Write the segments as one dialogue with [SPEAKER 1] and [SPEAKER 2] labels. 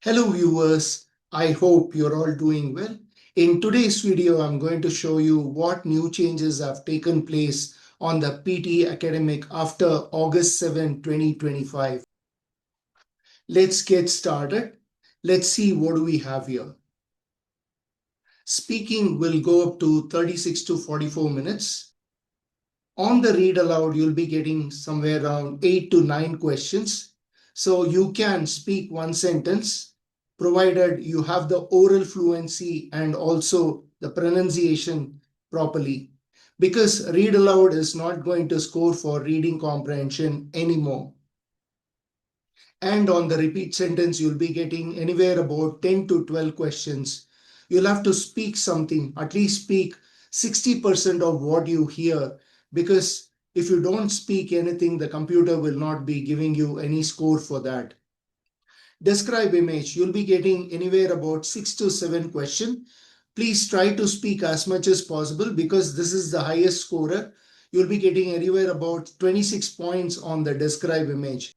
[SPEAKER 1] Hello viewers, I hope you're all doing well. In today's video, I'm going to show you what new changes have taken place on the PTE academic after August 7, 2025. Let's get started. Let's see what do we have here. Speaking will go up to 36 to 44 minutes. On the read aloud, you'll be getting somewhere around 8 to 9 questions. So you can speak one sentence provided you have the oral fluency and also the pronunciation properly. Because read aloud is not going to score for reading comprehension anymore. And on the repeat sentence, you'll be getting anywhere about 10 to 12 questions. You'll have to speak something, at least speak 60% of what you hear, because if you don't speak anything, the computer will not be giving you any score for that. Describe image, you'll be getting anywhere about 6 to 7 questions. Please try to speak as much as possible because this is the highest scorer. You'll be getting anywhere about 26 points on the describe image.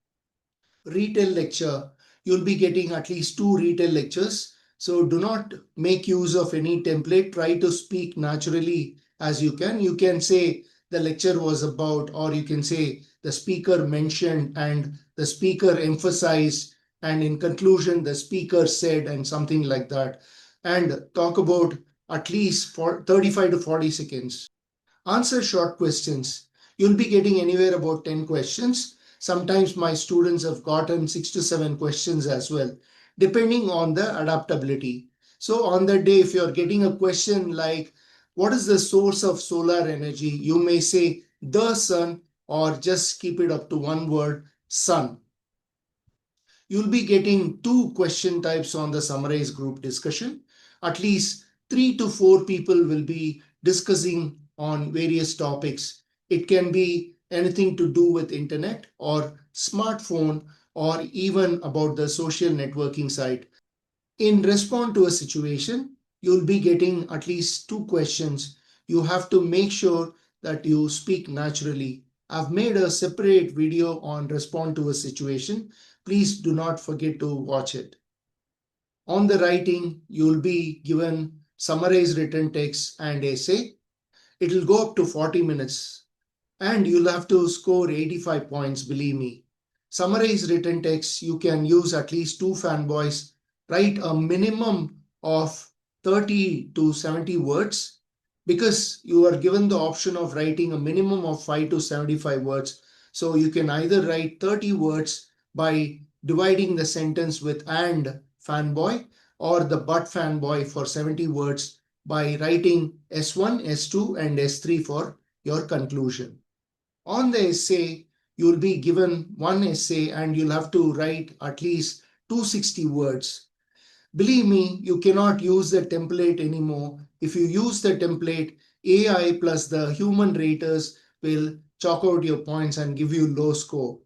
[SPEAKER 1] Retail lecture, you'll be getting at least 2 retail lectures. So do not make use of any template. Try to speak naturally as you can. You can say the lecture was about, or you can say the speaker mentioned and the speaker emphasized, and in conclusion, the speaker said, and something like that. And talk about at least for 35 to 40 seconds. Answer short questions. You'll be getting anywhere about 10 questions. Sometimes my students have gotten 6 to 7 questions as well, depending on the adaptability. So on the day, if you're getting a question like, what is the source of solar energy? You may say the sun, or just keep it up to one word, sun. You'll be getting 2 question types on the summarized group discussion. At least 3 to 4 people will be discussing on various topics. It can be anything to do with internet or smartphone or even about the social networking site. In response to a situation, you'll be getting at least 2 questions. You have to make sure that you speak naturally. I've made a separate video on respond to a situation. Please do not forget to watch it. On the writing, you'll be given summarized written text and essay. It will go up to 40 minutes and you'll have to score 85 points, believe me. Summarized written text, you can use at least 2 fanboys. Write a minimum of 30 to 70 words because you are given the option of writing a minimum of 5 to 75 words. So you can either write 30 words by dividing the sentence with and fanboy, or the but fanboy for 70 words by writing S1, S2 and S3 for your conclusion. On the essay, you'll be given one essay and you'll have to write at least 260 words. Believe me, you cannot use the template anymore. If you use the template, AI plus the human raters will chalk out your points and give you low score.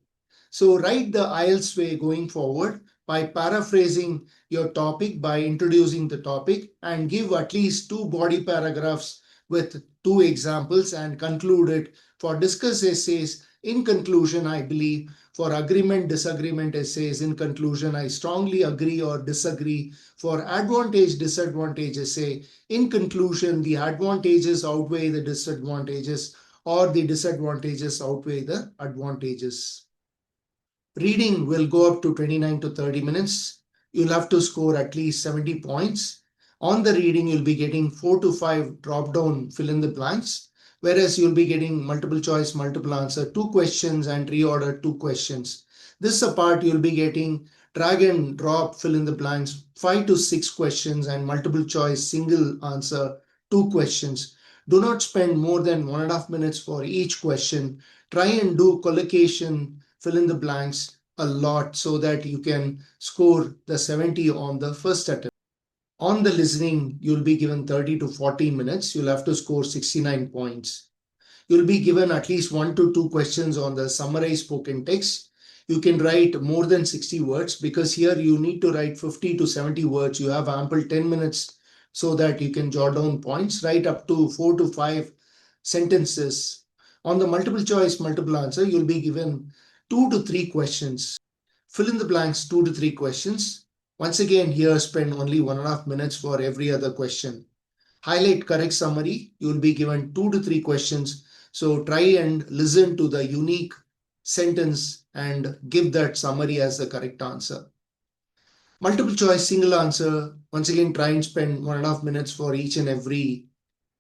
[SPEAKER 1] So write the IELTS way going forward by paraphrasing your topic, by introducing the topic, and give at least 2 body paragraphs with 2 examples and conclude it. For discuss essays, in conclusion, I believe for agreement, disagreement essays, in conclusion, I strongly agree or disagree. For advantage, disadvantage essay, in conclusion, the advantages outweigh the disadvantages or the disadvantages outweigh the advantages. Reading will go up to 29 to 30 minutes. You'll have to score at least 70 points. On the reading, you'll be getting 4 to 5 drop-down fill in the blanks, whereas you'll be getting multiple choice, multiple answer, 2 questions and reorder 2 questions. This apart, you'll be getting drag and drop fill in the blanks, 5 to 6 questions and multiple choice, single answer, 2 questions. Do not spend more than 1.5 minutes for each question. Try and do collocation, fill in the blanks a lot so that you can score the 70 on the first attempt. On the listening, you'll be given 30 to 40 minutes. You'll have to score 69 points. You'll be given at least 1 to 2 questions on the summarized spoken text. You can write more than 60 words because here you need to write 50 to 70 words. You have ample 10 minutes so that you can jot down points. Write up to 4 to 5 sentences. On the multiple choice, multiple answer, you'll be given 2 to 3 questions. Fill in the blanks, 2 to 3 questions. Once again, here spend only 1.5 minutes for every other question. Highlight correct summary. You will be given 2 to 3 questions. So try and listen to the unique sentence and give that summary as the correct answer. Multiple choice, single answer. Once again, try and spend 1.5 minutes for each and every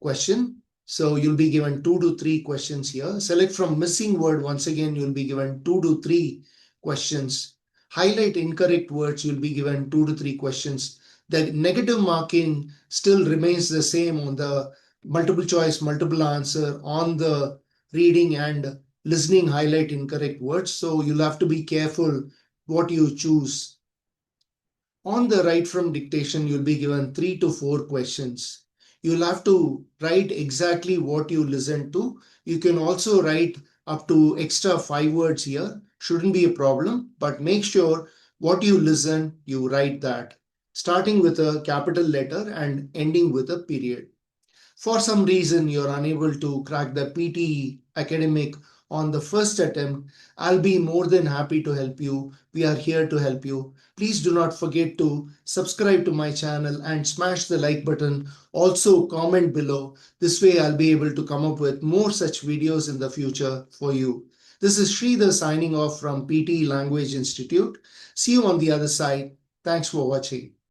[SPEAKER 1] question. So you'll be given 2 to 3 questions here. Select from missing word. Once again, you'll be given 2 to 3 questions. Highlight incorrect words. You'll be given 2 to 3 questions. The negative marking still remains the same on the multiple choice, multiple answer, on the reading and listening. Highlight incorrect words. So you'll have to be careful what you choose. On the write from dictation, you'll be given 3 to 4 questions. You'll have to write exactly what you listened to. You can also write up to extra 5 words here. Shouldn't be a problem, but make sure what you listen, you write that. Starting with a capital letter and ending with a period. For some reason you're unable to crack the PTE academic on the first attempt, I'll be more than happy to help you. We are here to help you. Please do not forget to subscribe to my channel and smash the like button. Also comment below. This way I'll be able to come up with more such videos in the future for you. This is Sridhar signing off from PTE Language Institute. See you on the other side. Thanks for watching.